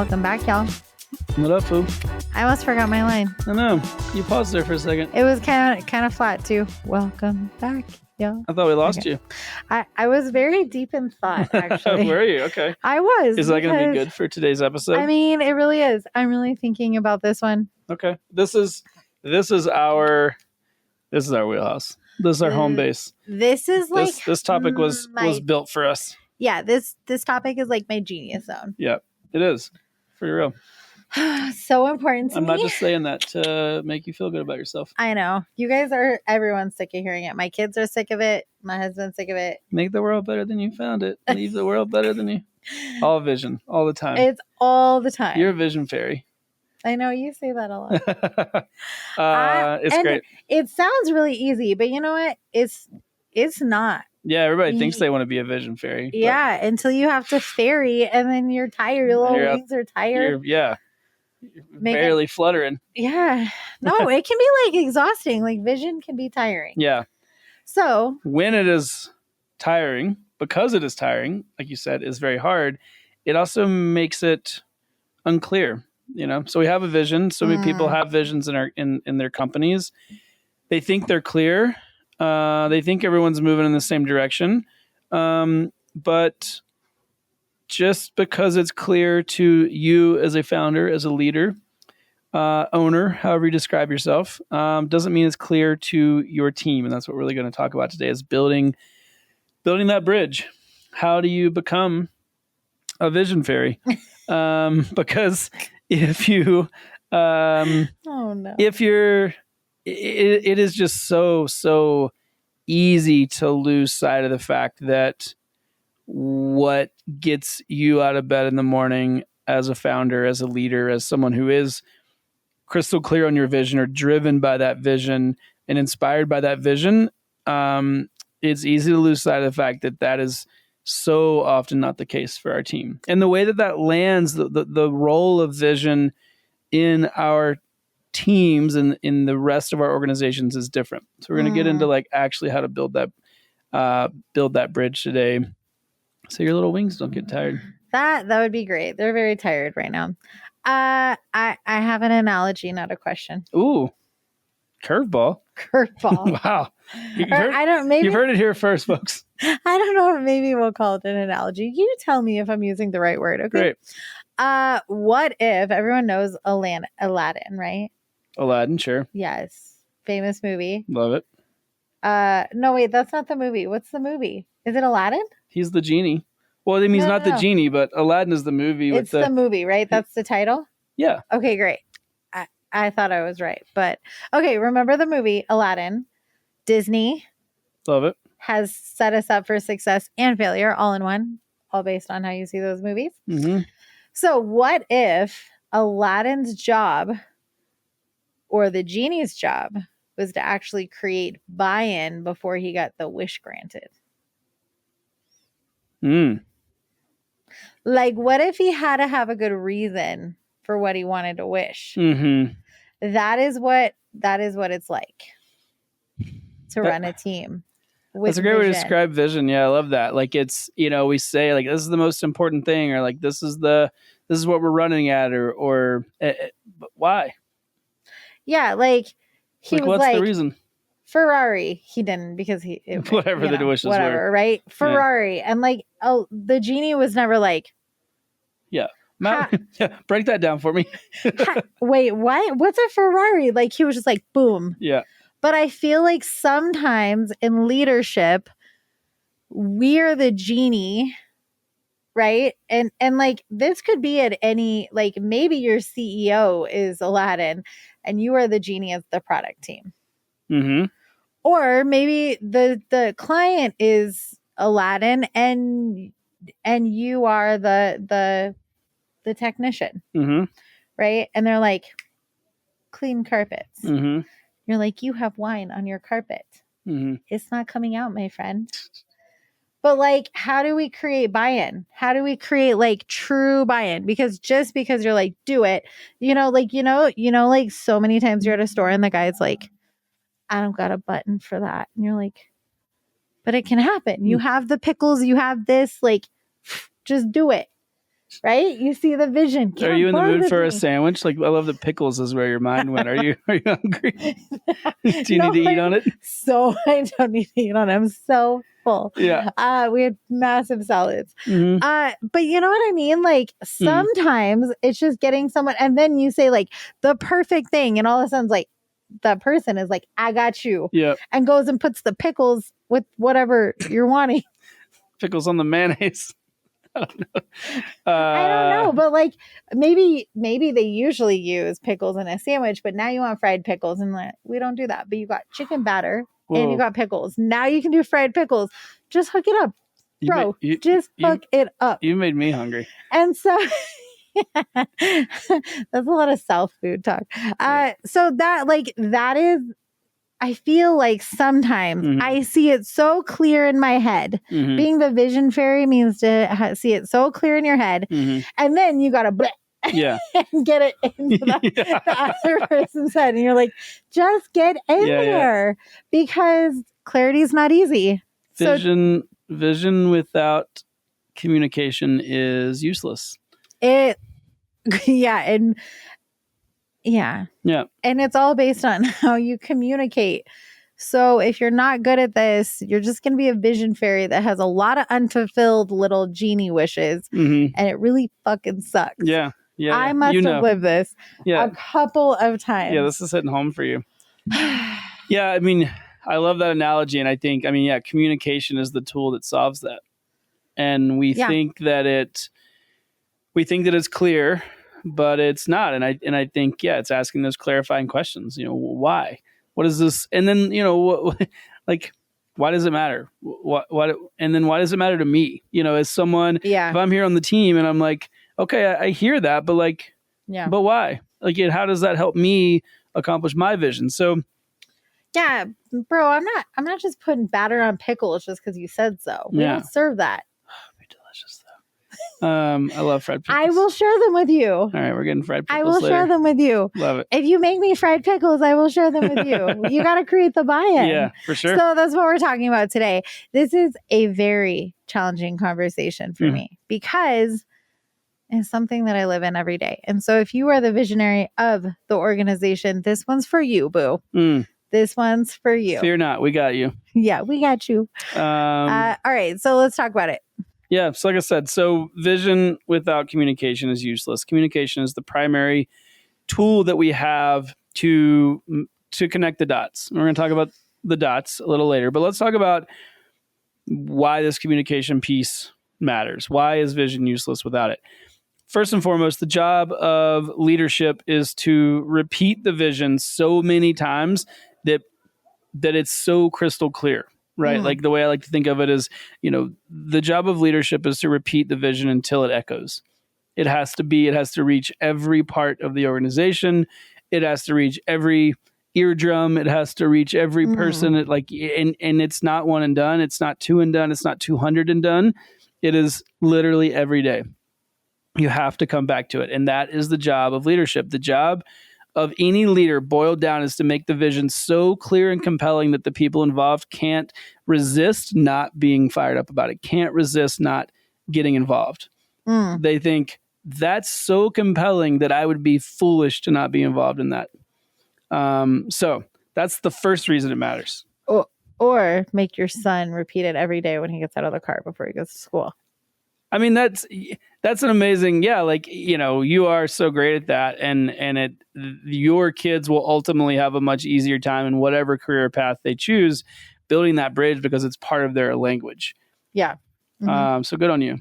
Welcome back, y'all. What up, foo? I almost forgot my line. I know. You paused there for a second. It was kind of flat too. Welcome back, y'all. I thought we lost you. I was very deep in thought, actually. Were you? Okay. I was. Is that going to be good for today's episode? I mean, it really is. I'm really thinking about this one. Okay. This is our wheelhouse. This is our home base. This is like this topic was built for us. Yeah, this topic is like my genius zone. Yeah, it is. For real. So important to me. I'm not just saying that to make you feel good about yourself. I know. You guys everyone's sick of hearing it. My kids are sick of it. My husband's sick of it. Make the world better than you found it. Leave the world better than you. All vision. All the time. It's all the time. You're a vision fairy. I know you say that a lot. It's great. It sounds really easy, but you know what? It's not. Yeah, everybody thinks they want to be a vision fairy. Yeah, until you have to ferry, and then you're tired. Your little wings are tired. You're barely fluttering. Yeah. No, it can be like exhausting. Like vision can be tiring. Yeah. So when it is tiring, because it is tiring, like you said, is very hard, it also makes it unclear. So we have a vision. So many people have visions in their companies. They think they're clear. They think everyone's moving in the same direction. But just because it's clear to you as a founder, as a leader, owner, however you describe yourself, doesn't mean it's clear to your team. And that's what we're really going to talk about today is building that bridge. How do you become a vision fairy? Because if you, it is just so easy to lose sight of the fact that what gets you out of bed in the morning as a founder, as a leader, as someone who is crystal clear on your vision or driven by that vision and inspired by that vision, it's easy to lose sight of the fact that is so often not the case for our team. And the way that lands, the role of vision in our teams and in the rest of our organizations is different. So we're going to get into like actually how to build that bridge today, so your little wings don't get tired. That would be great. They're very tired right now. I have an analogy, not a question. Ooh, curveball. Wow. You've heard it here first, folks. I don't know. Maybe we'll call it an analogy. You tell me if I'm using the right word. Okay. Great. What if everyone knows Aladdin, right? Aladdin, sure. Yes. Famous movie. Love it. No, wait, that's not the movie. What's the movie? Is it Aladdin? He's the genie. Well, I mean, he's not the genie, but Aladdin is the movie. It's the movie, right? That's the title? Yeah. Okay, great. I thought I was right. But, okay, remember the movie Aladdin. Disney. Love it. Has set us up for success and failure all in one, all based on how you see those movies. Mm-hmm. So what if Aladdin's job or the genie's job was to actually create buy-in before he got the wish granted? Like, what if he had to have a good reason for what he wanted to wish? Mm-hmm. That is what it's like to run a team. That's a great way to describe vision. Yeah, I love that. Like it's, we say like, this is the most important thing, or like, this is what we're running at, or but why? Yeah. Like he was what's like, the reason? Ferrari. He didn't because whatever the wishes were. Right. Ferrari. Yeah. And like, the genie was never like, yeah. Break that down for me. Wait, what? What's a Ferrari? Like he was just like, boom. Yeah. But I feel like sometimes in leadership, we're the genie, right? And like this could be at any, like maybe your CEO is Aladdin and you are the genie as the product team. Mm-hmm. Or maybe the client is Aladdin and you are the technician, right? And they're like, clean carpets. Mm-hmm. You're like, you have wine on your carpet. Mm-hmm. It's not coming out, my friend. But like, how do we create buy-in? How do we create like true buy-in? Because just because you're like, do it, like so many times you're at a store and the guy's like, I don't got a button for that. And you're like, but it can happen. You have the pickles, you have this, like, just do it. right? You see the vision. Are you in the mood for a me. sandwich? Like, I love the pickles is where your mind went. Are you hungry? Do you need to eat on it? So I don't need to eat on it. I'm so full. Yeah. We had massive salads. Mhm. But you know what I mean? Like sometimes it's just getting someone, and then you say like the perfect thing, and all of a sudden it's like that person is like, I got you. Yeah. And goes and puts the pickles with whatever you're wanting. Pickles on the mayonnaise. I don't know. I don't know, but like maybe they usually use pickles in a sandwich, but now you want fried pickles, and like, we don't do that. But you got chicken batter and you got pickles. Now you can do fried pickles. Just hook it up, bro. Just hook it up. You made me hungry. And so that's a lot of self food talk. So that is. I feel like sometimes I see it so clear in my head. Being the vision fairy means to see it so clear in your head. And then you got to and get it into the other person's head. And you're like, just get in there because clarity is not easy. Vision without communication is useless. And it's all based on how you communicate. So if you're not good at this, you're just going to be a vision fairy that has a lot of unfulfilled little genie wishes, and it really fucking sucks. I must have lived this a couple of times. Yeah, this is hitting home for you. Yeah, I mean, I love that analogy, and I think, communication is the tool that solves that. And we think that it's clear, but it's not. And I think, it's asking those clarifying questions. Why? What is this? And then, why does it matter? What? And then why does it matter to me? As someone, if I'm here on the team and I'm like, okay, I hear that, but but why? How does that help me accomplish my vision? So, yeah, bro, I'm not just putting batter on pickles just because you said so. We don't serve that. Be delicious though. I love fried pickles. I will share them with you. All right, we're getting fried pickles. I will share them with you. Love it. If you make me fried pickles, I will share them with you. You got to create the buy-in. Yeah, for sure. So that's what we're talking about today. This is a very challenging conversation for me because it's something that I live in every day. And so if you are the visionary of the organization, this one's for you, boo. This one's for you. Fear not. We got you. Yeah, we got you. All right. So let's talk about it. Yeah. So like I said, vision without communication is useless. Communication is the primary tool that we have to connect the dots. We're going to talk about the dots a little later, but let's talk about why this communication piece matters. Why is vision useless without it? First and foremost, the job of leadership is to repeat the vision so many times that it's so crystal clear, right? Like the way I like to think of it is, the job of leadership is to repeat the vision until it echoes. It has to reach every part of the organization. It has to reach every eardrum. It has to reach every person. And it's not one and done. It's not two and done. It's not 200 and done. It is literally every day. You have to come back to it. And that is the job of leadership. The job of any leader boiled down is to make the vision so clear and compelling that the people involved can't resist not being fired up about it, can't resist not getting involved. They think that's so compelling that I would be foolish to not be involved in that. So that's the first reason it matters. Or make your son repeat it every day when he gets out of the car before he goes to school. I mean, that's an amazing, you are so great at that. And your kids will ultimately have a much easier time in whatever career path they choose, building that bridge because it's part of their language. Yeah. So good on you.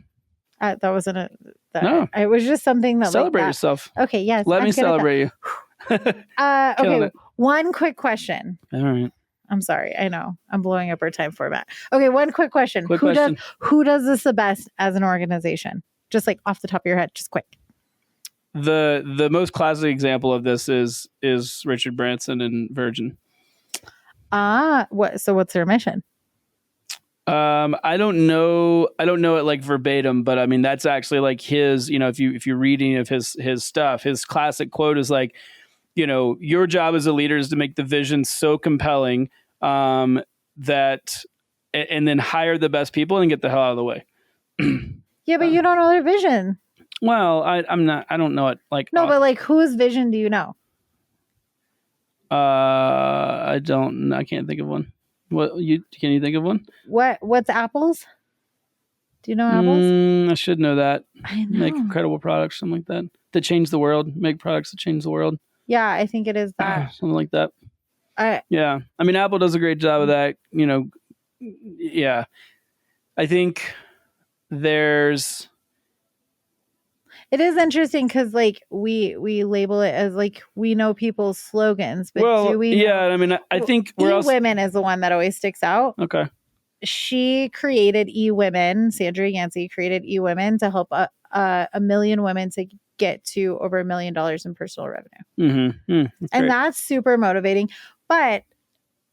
That wasn't no. It was just something that celebrate yourself. Okay. Yes. Let me celebrate you. Okay. One quick question. All right. I'm sorry. I know I'm blowing up our time format. Okay. One quick question. Who does this the best as an organization? Just like off the top of your head, just quick. The most classic example of this is Richard Branson and Virgin. So what's their mission? I don't know it like verbatim, but I mean, that's actually like his, if you're reading of his stuff, his classic quote is like, your job as a leader is to make the vision so compelling, that, and then hire the best people and get the hell out of the way. Yeah, but you don't know their vision. Well, I don't know it like. No, but like whose vision do you know? I can't think of one. Can you think of one? What's Apple's? Do you know Apple's? I should know that. I know. Make incredible products, something like that. That change the world. Make products that change the world. Yeah, I think it is that. Something like that. Yeah. I mean, Apple does a great job of that. Yeah. I think there's. It is interesting because like we label it as like we know people's slogans, but do we? Yeah, I mean, I think Women is the one that always sticks out. Okay. She created eWomen. Sandra Yancey created eWomen to help a million women to get to over $1 million in personal revenue. And that's super motivating. But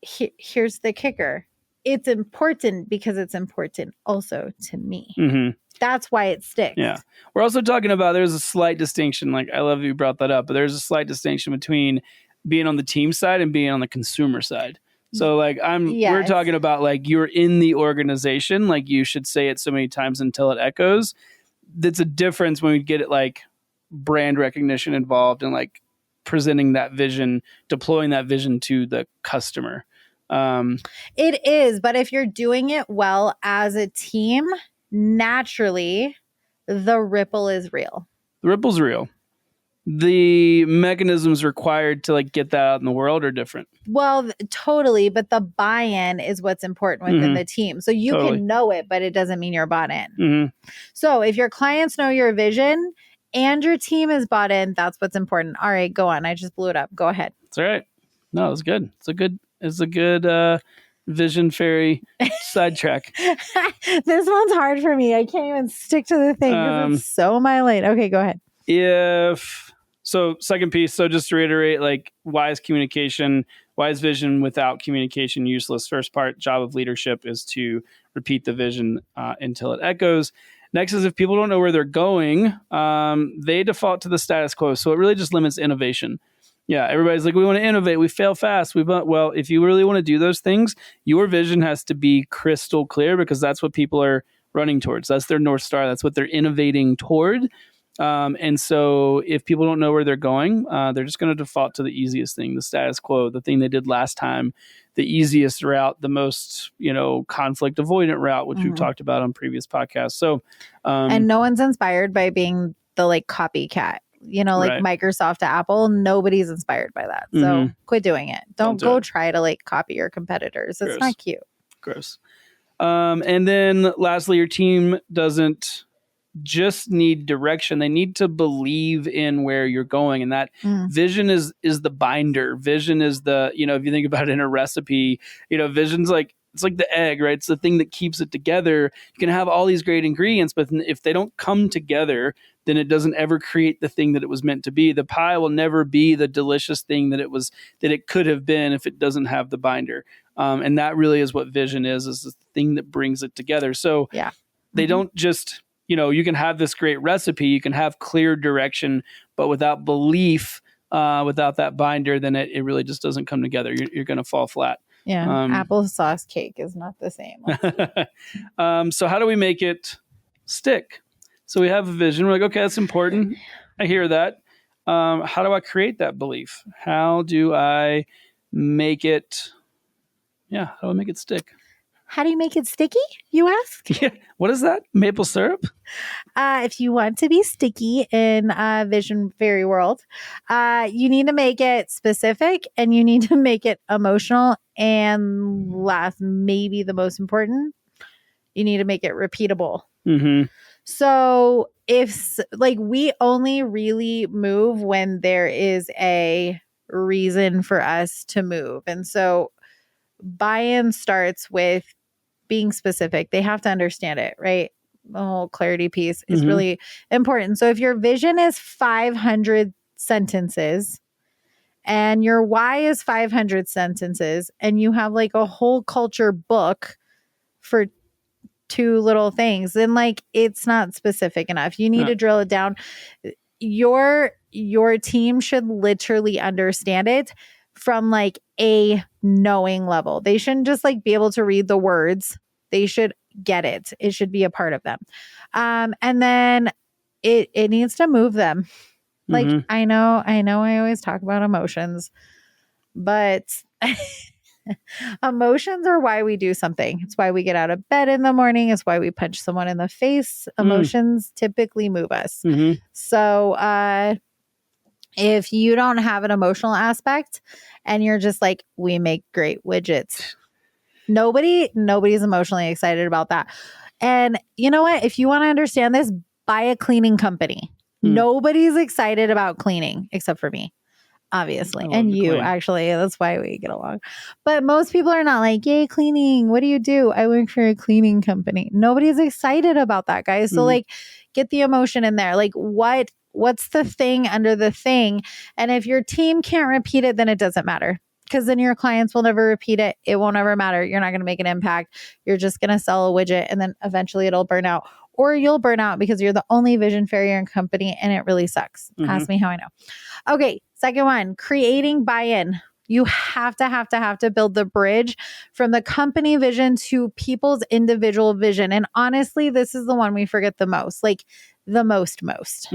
here's the kicker. It's important because it's important also to me. That's why it sticks. Yeah. We're also talking about, there's a slight distinction. Like, I love you brought that up, but there's a slight distinction between being on the team side and being on the consumer side. So like we're talking about like you're in the organization, like you should say it so many times until it echoes. That's a difference when we get it like brand recognition involved and like presenting that vision, deploying that vision to the customer. It is, but if you're doing it well as a team, naturally the ripple is real. The ripple's real. The mechanisms required to like get that out in the world are different. Well, totally. But the buy-in is what's important within the team. So you can know it, but it doesn't mean you're bought in. So if your clients know your vision and your team is bought in, that's what's important. All right, go on. I just blew it up. Go ahead. That's all right. No, it's good. It's a good vision fairy sidetrack. This one's hard for me. I can't even stick to the thing because it's so my lane. Okay, go ahead. Second piece. So just to reiterate, like, why is vision without communication useless? First part, job of leadership is to repeat the vision until it echoes. Next is if people don't know where they're going, they default to the status quo. So it really just limits innovation. Yeah, everybody's like, we want to innovate. We fail fast. Well, if you really want to do those things, your vision has to be crystal clear because that's what people are running towards. That's their North Star. That's what they're innovating toward. And so if people don't know where they're going, they're just going to default to the easiest thing, the status quo, the thing they did last time, the easiest route, the most, conflict avoidant route, which we've talked about on previous podcasts. So, and no one's inspired by being the like copycat, like Microsoft to Apple. Nobody's inspired by that. So quit doing it. Don't go try to like copy your competitors. Gross. It's not cute. Gross. And then lastly, your team doesn't just need direction. They need to believe in where you're going. And that vision is the binder. Vision is the, if you think about it in a recipe, vision's like, it's like the egg, right? It's the thing that keeps it together. You can have all these great ingredients, but if they don't come together, then it doesn't ever create the thing that it was meant to be. The pie will never be the delicious thing that it could have been if it doesn't have the binder. And that really is what vision is the thing that brings it together. So they don't just, you can have this great recipe, you can have clear direction, but without belief, without that binder, then it really just doesn't come together. You're going to fall flat. Yeah. Applesauce cake is not the same. So how do we make it stick? So we have a vision. We're like, okay, that's important. I hear that. How do I create that belief? How do I make it? Yeah. How do I make it stick? How do you make it sticky, you ask? Yeah. What is that? Maple syrup? If you want to be sticky in Vision Fairy World, you need to make it specific and you need to make it emotional. And last, maybe the most important, you need to make it repeatable. So if we only really move when there is a reason for us to move. And so buy-in starts with being specific. They have to understand it, right? The whole clarity piece is really important. So if your vision is 500 sentences and your why is 500 sentences and you have like a whole culture book for two little things, then like it's not specific enough. You need to drill it down. Your team should literally understand it from like a knowing level. They shouldn't just like be able to read the words. They should get it. It should be a part of them. And then it needs to move them. Like, Mhm. I know I always talk about emotions, but emotions are why we do something. It's why we get out of bed in the morning. It's why we punch someone in the face. Emotions typically move us. Mhm. So, if you don't have an emotional aspect and you're just like, we make great widgets, nobody's emotionally excited about that. And you know what? If you want to understand this, buy a cleaning company. Nobody's excited about cleaning except for me, obviously. And you, clean. actually. That's why we get along. But most people are not like, yay, cleaning. What do you do? I work for a cleaning company. Nobody's excited about that, guys. So like, get the emotion in there. Like, what's the thing under the thing? And if your team can't repeat it, then it doesn't matter. Because then your clients will never repeat it. It won't ever matter. You're not going to make an impact. You're just going to sell a widget and then eventually it'll burn out. Or you'll burn out because you're the only vision fairy in company and it really sucks. Ask me how I know. Okay, second one, creating buy-in. You have to build the bridge from the company vision to people's individual vision. And honestly, this is the one we forget the most, like the most.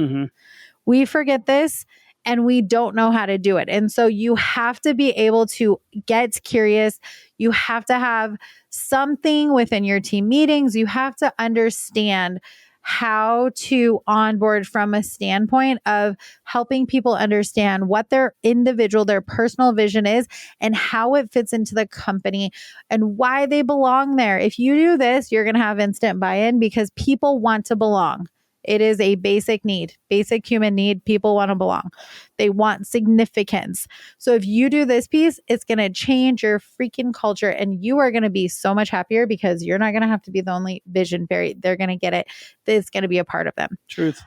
We forget this and we don't know how to do it. And so you have to be able to get curious. You have to have something within your team meetings. You have to understand how to onboard from a standpoint of helping people understand what their individual, their personal vision is and how it fits into the company and why they belong there. If you do this, you're going to have instant buy-in because people want to belong. It is a basic need, basic human need. People want to belong. They want significance. So if you do this piece, it's going to change your freaking culture and you are going to be so much happier because you're not going to have to be the only vision fairy. They're going to get it. It's going to be a part of them. Truth.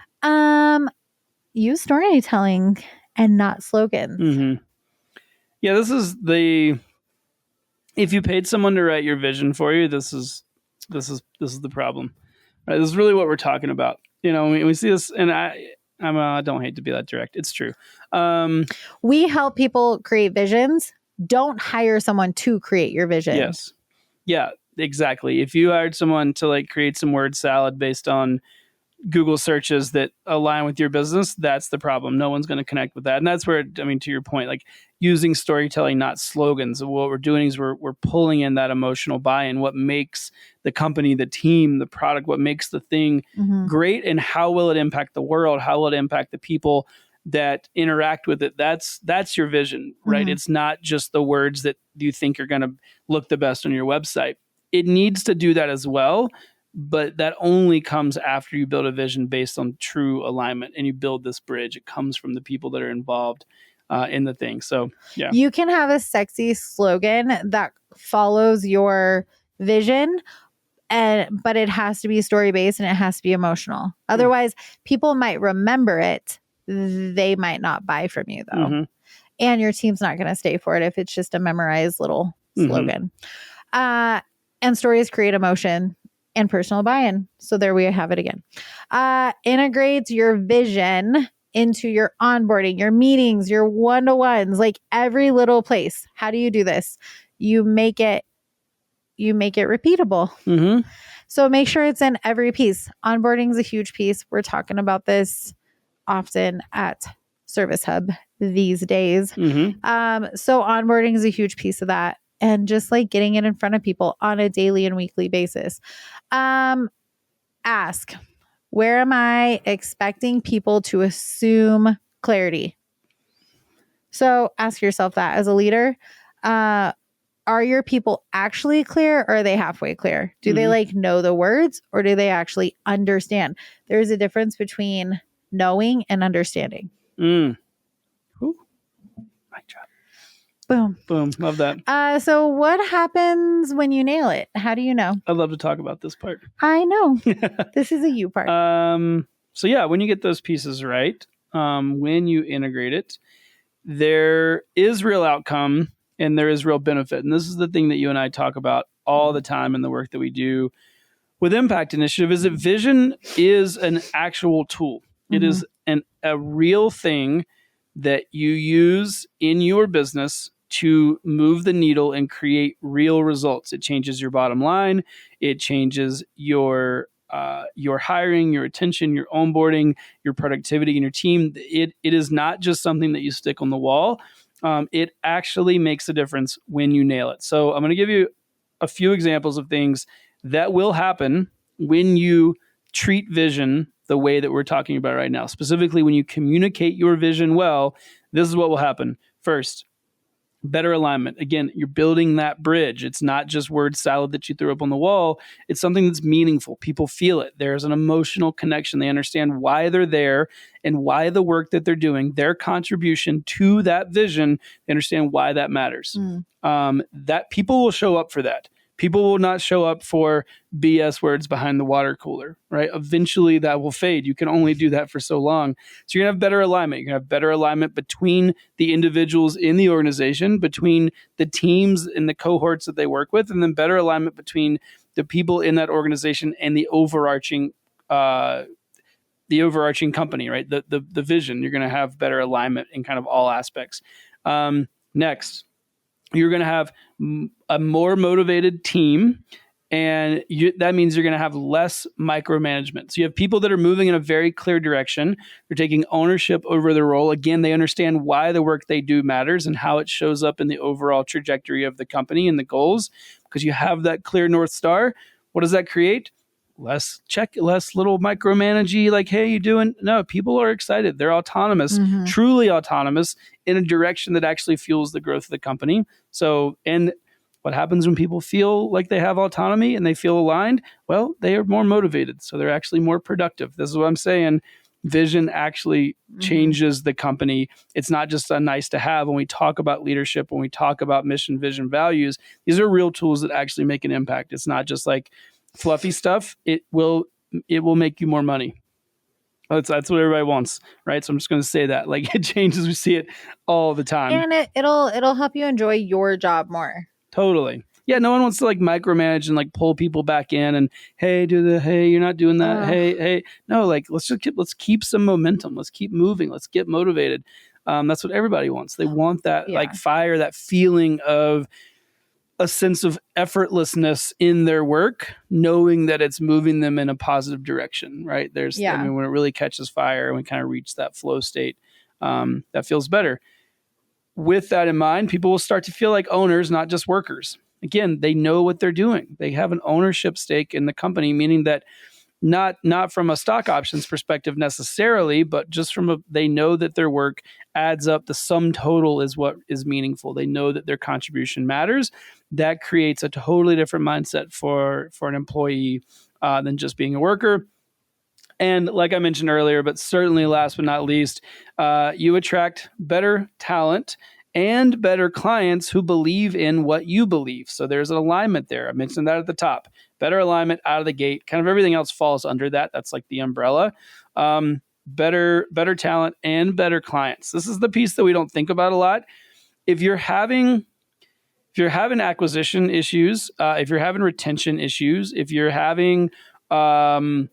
Use storytelling and not slogans. Yeah, this is if you paid someone to write your vision for you, this is the problem. Right? This is really what we're talking about. You know, we see this, and I don't hate to be that direct. It's true. We help people create visions. Don't hire someone to create your vision. Yes. Yeah, exactly. If you hired someone to like create some word salad based on Google searches that align with your business, that's the problem. No one's going to connect with that. And that's where, I mean, to your point, like using storytelling, not slogans. What we're doing is we're pulling in that emotional buy-in, what makes the company, the team, the product, what makes the thing great, and how will it impact the world? How will it impact the people that interact with it? That's your vision, right? It's not just the words that you think are going to look the best on your website. It needs to do that as well. But that only comes after you build a vision based on true alignment and you build this bridge. It comes from the people that are involved in the thing. So, yeah. You can have a sexy slogan that follows your vision, but it has to be story-based and it has to be emotional. Otherwise, people might remember it. They might not buy from you, though. And your team's not going to stay for it if it's just a memorized little slogan. And stories create emotion and personal buy-in. So there we have it again. Integrates your vision into your onboarding, your meetings, your one-to-ones, like every little place. How do you do this? You make it repeatable. So make sure it's in every piece. Onboarding is a huge piece. We're talking about this often at Service Hub these days. So onboarding is a huge piece of that. And just like getting it in front of people on a daily and weekly basis. Ask, where am I expecting people to assume clarity? So ask yourself that as a leader. Are your people actually clear or are they halfway clear? Do they like know the words or do they actually understand? There's a difference between knowing and understanding. Mic drop. Boom. Boom. Love that. So what happens when you nail it? How do you know? I'd love to talk about this part. I know. This is a you part. So yeah, when you get those pieces right, when you integrate it, there is real outcome and there is real benefit. And this is the thing that you and I talk about all the time in the work that we do with Impact Initiative is that vision is an actual tool. It is a real thing that you use in your business to move the needle and create real results. It changes your bottom line. It changes your your hiring, your retention, your onboarding, your productivity, and your team. It is not just something that you stick on the wall. It actually makes a difference when you nail it. So I'm going to give you a few examples of things that will happen when you treat vision the way that we're talking about right now. Specifically, when you communicate your vision well, this is what will happen. First, better alignment. Again, you're building that bridge. It's not just word salad that you threw up on the wall. It's something that's meaningful. People feel it. There's an emotional connection. They understand why they're there and why the work that they're doing, their contribution to that vision, they understand why that matters. That people will show up for that. People will not show up for BS words behind the water cooler, right? Eventually that will fade. You can only do that for so long. So you're going to have better alignment. You're going to have better alignment between the individuals in the organization, between the teams and the cohorts that they work with, and then better alignment between the people in that organization and the overarching company, right? The vision. You're going to have better alignment in kind of all aspects. Next, you're going to have a more motivated team, and that means you're going to have less micromanagement. So you have people that are moving in a very clear direction. They're taking ownership over their role. Again, they understand why the work they do matters and how it shows up in the overall trajectory of the company and the goals, because you have that clear North Star. What does that create? Less little micromanagey, like, hey, you doing? No, people are excited. They're autonomous, truly autonomous in a direction that actually fuels the growth of the company. So, and what happens when people feel like they have autonomy and they feel aligned? Well, they are more motivated. So they're actually more productive. This is what I'm saying. Vision actually changes the company. It's not just a nice to have. When we talk about leadership, when we talk about mission, vision, values, these are real tools that actually make an impact. It's not just like fluffy stuff. It will make you more money. That's what everybody wants, right? So I'm just going to say that, like, it changes. We see it all the time, and it'll help you enjoy your job more. Totally. Yeah. No one wants to like micromanage and like pull people back in and, hey, you're not doing that. Hey. No, like let's keep some momentum. Let's keep moving. Let's get motivated. That's what everybody wants. They want that like fire, that feeling of a sense of effortlessness in their work, knowing that it's moving them in a positive direction, right? I mean, when it really catches fire and we kind of reach that flow state, that feels better. With that in mind, people will start to feel like owners, not just workers. Again, they know what they're doing. They have an ownership stake in the company, meaning that not from a stock options perspective necessarily, but just they know that their work adds up. The sum total is what is meaningful. They know that their contribution matters. That creates a totally different mindset for an employee than just being a worker. And like I mentioned earlier, but certainly last but not least, you attract better talent and better clients who believe in what you believe. So there's an alignment there. I mentioned that at the top. Better alignment out of the gate. Kind of everything else falls under that. That's like the umbrella. Better talent and better clients. This is the piece that we don't think about a lot. If you're having acquisition issues, if you're having retention issues, if you're having client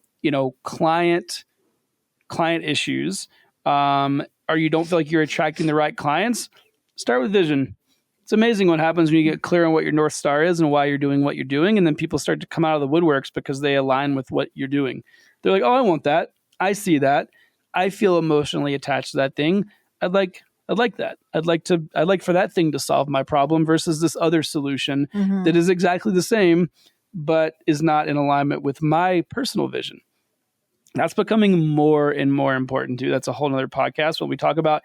issues, or you don't feel like you're attracting the right clients, start with vision. It's amazing what happens when you get clear on what your North Star is and why you're doing what you're doing. And then people start to come out of the woodworks because they align with what you're doing. They're like, oh, I want that. I see that. I feel emotionally attached to that thing. I'd like that. I'd like for that thing to solve my problem versus this other solution that is exactly the same, but is not in alignment with my personal vision. That's becoming more and more important too. That's a whole nother podcast when we talk about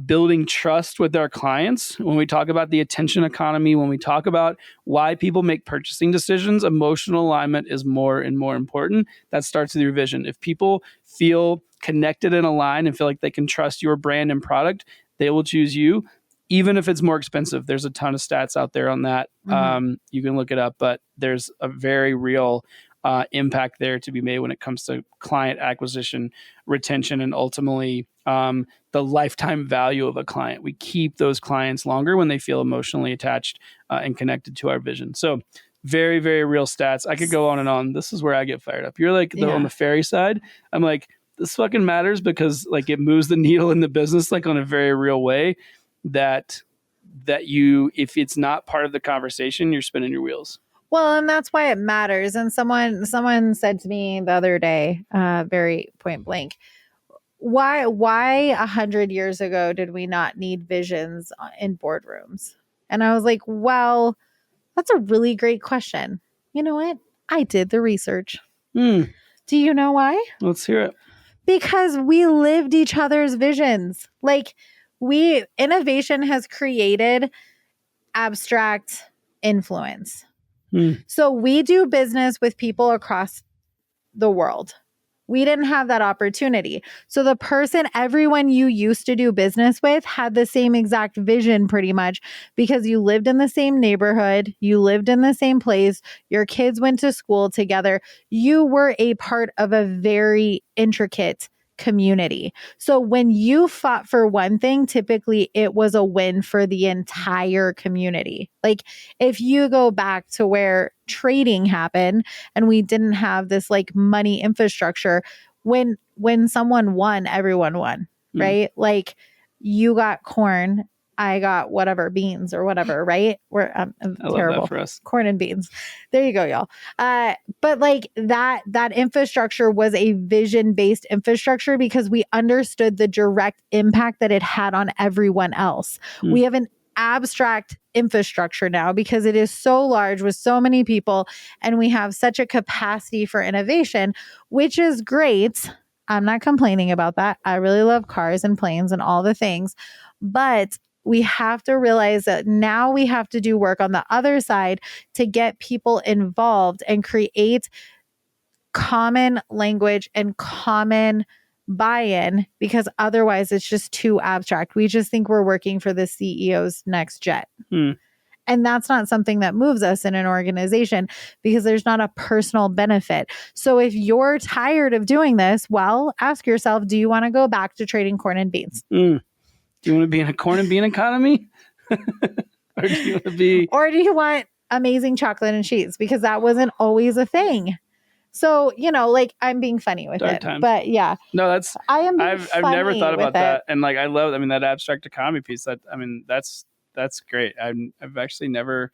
building trust with our clients, when we talk about the attention economy, when we talk about why people make purchasing decisions. Emotional alignment is more and more important. That starts with your vision. If people feel connected and aligned and feel like they can trust your brand and product, they will choose you, even if it's more expensive. There's a ton of stats out there on that. You can look it up, but there's a very real impact there to be made when it comes to client acquisition, retention, and ultimately the lifetime value of a client. We keep those clients longer when they feel emotionally attached and connected to our vision. So very, very real stats. I could go on and on. This is where I get fired up. You're like on the fairy side. I'm like, this fucking matters because like it moves the needle in the business like on a very real way that you, if it's not part of the conversation, you're spinning your wheels. Well, and that's why it matters. And someone said to me the other day, very point blank, why 100 years ago did we not need visions in boardrooms? And I was like, well, that's a really great question. You know what? I did the research. Do you know why? Let's hear it. Because we lived each other's visions. Like innovation has created abstract influence. So we do business with people across the world. We didn't have that opportunity. So the person, everyone you used to do business with had the same exact vision pretty much because you lived in the same neighborhood, you lived in the same place, your kids went to school together. You were a part of a very intricate community. So when you fought for one thing, typically it was a win for the entire community. Like if you go back to where trading happened and we didn't have this like money infrastructure, when someone won, everyone won, right? Like you got corn, I got whatever, beans or whatever, right? I'm I terrible. love that for us. Corn and beans. There you go, y'all. But like that infrastructure was a vision-based infrastructure because we understood the direct impact that it had on everyone else. We have an abstract infrastructure now because it is so large with so many people and we have such a capacity for innovation, which is great. I'm not complaining about that. I really love cars and planes and all the things, but we have to realize that now we have to do work on the other side to get people involved and create common language and common buy-in, because otherwise it's just too abstract. We just think we're working for the CEO's next jet. And that's not something that moves us in an organization because there's not a personal benefit. So if you're tired of doing this, well, ask yourself, do you want to go back to trading corn and beans? Do you want to be in a corn and bean economy? Or do you want to be... Or do you want amazing chocolate and cheese? Because that wasn't always a thing. So, you know, like I'm being funny with Dark it. times. But yeah. I've never thought about that. And like I love, that abstract economy piece. That's great. I've actually never...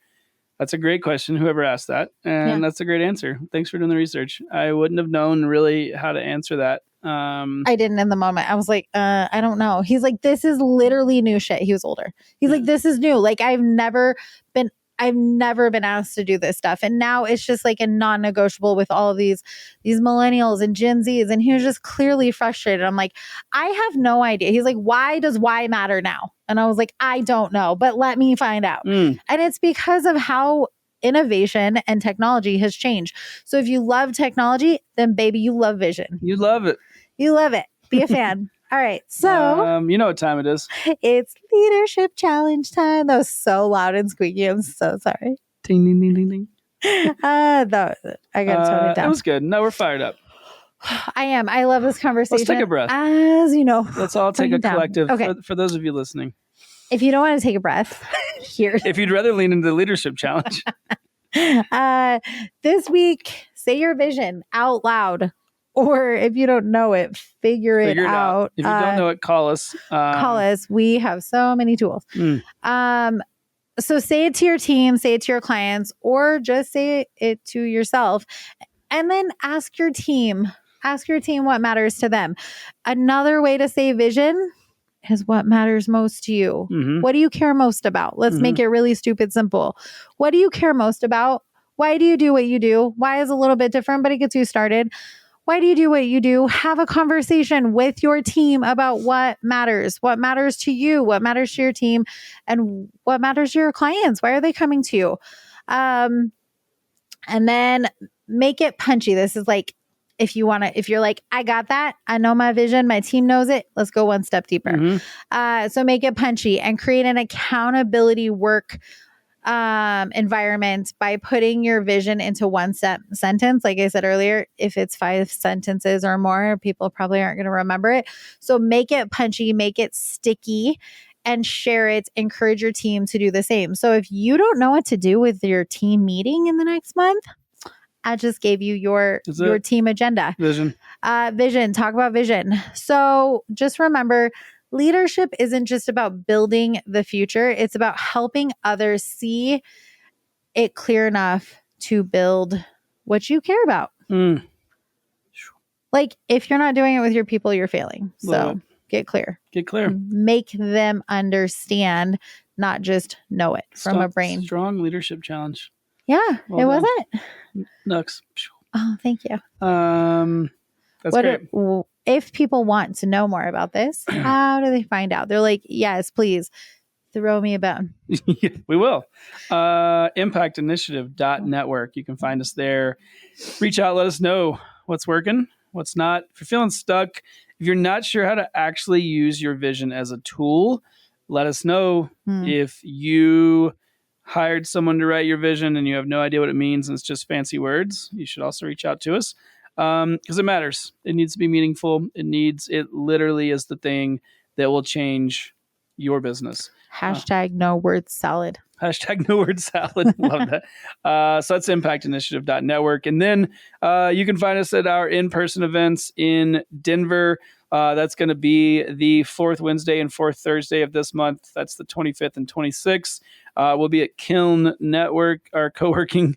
That's a great question, whoever asked that. And that's a great answer. Thanks for doing the research. I wouldn't have known really how to answer that. I didn't in the moment. I was like, I don't know. He's like, this is literally new shit. He was older. He's like, this is new. Like I've never been asked to do this stuff. And now it's just like a non-negotiable with all of these millennials and Gen Zs. And he was just clearly frustrated. I'm like, I have no idea. He's like, why does why matter now? And I was like, I don't know, but let me find out. And it's because of how innovation and technology has changed. So if you love technology, then baby, you love vision. You love it. You love it. Be a fan. All right. So you know what time it is. It's leadership challenge time. That was so loud and squeaky. I'm so sorry. Ding, ding, ding, ding, ding. I got to tone it down. It was good. No, we're fired up. I am. I love this conversation. Let's take a breath. As you know. Let's all take a collective. Okay. For those of you listening. If you don't want to take a breath, here. If you'd rather lean into the leadership challenge. This week, say your vision out loud. Or if you don't know it, figure it out. If you don't know it, call us. Call us. We have so many tools. So say it to your team, say it to your clients, or just say it to yourself. And then ask your team what matters to them. Another way to say vision is what matters most to you. What do you care most about? Let's make it really stupid simple. What do you care most about? Why do you do what you do? Why is a little bit different, but it gets you started. Why do you do what you do? Have a conversation with your team about what matters to you, what matters to your team, and what matters to your clients. Why are they coming to you? And then make it punchy. This is like, if you're like, I got that. I know my vision. My team knows it. Let's go one step deeper. So make it punchy and create an accountability work environment by putting your vision into one sentence. Like I said earlier, if it's 5 sentences or more, people probably aren't going to remember it. So make it punchy, make it sticky, and share it. Encourage your team to do the same. So if you don't know what to do with your team meeting in the next month, I just gave you your team agenda. Vision. Talk about vision. So just remember, leadership isn't just about building the future. It's about helping others see it clear enough to build what you care about. Like, if you're not doing it with your people, you're failing. So get clear. Get clear. Make them understand, not just know it from a brain. Strong leadership challenge. Yeah, well, it wasn't. Nux. Oh, thank you. That's great. If people want to know more about this, how do they find out? They're like, yes, please throw me a bone. We will. Impactinitiative.network. You can find us there. Reach out. Let us know what's working, what's not. If you're feeling stuck, if you're not sure how to actually use your vision as a tool, let us know. If you hired someone to write your vision and you have no idea what it means and it's just fancy words, you should also reach out to us because it matters. It needs to be meaningful. It literally is the thing that will change your business. Hashtag no word salad. Hashtag no word salad. Love that. So that's impactinitiative.network. And then you can find us at our in-person events in Denver. That's going to be the 4th Wednesday and 4th Thursday of this month. That's the 25th and 26th. We'll be at Kiln Network, our co-working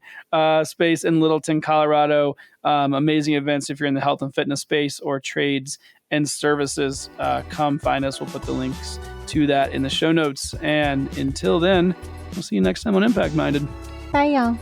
space in Littleton, Colorado. Amazing events if you're in the health and fitness space or trades and services. Come find us. We'll put the links to that in the show notes. And until then, we'll see you next time on Impact Minded. Bye, y'all.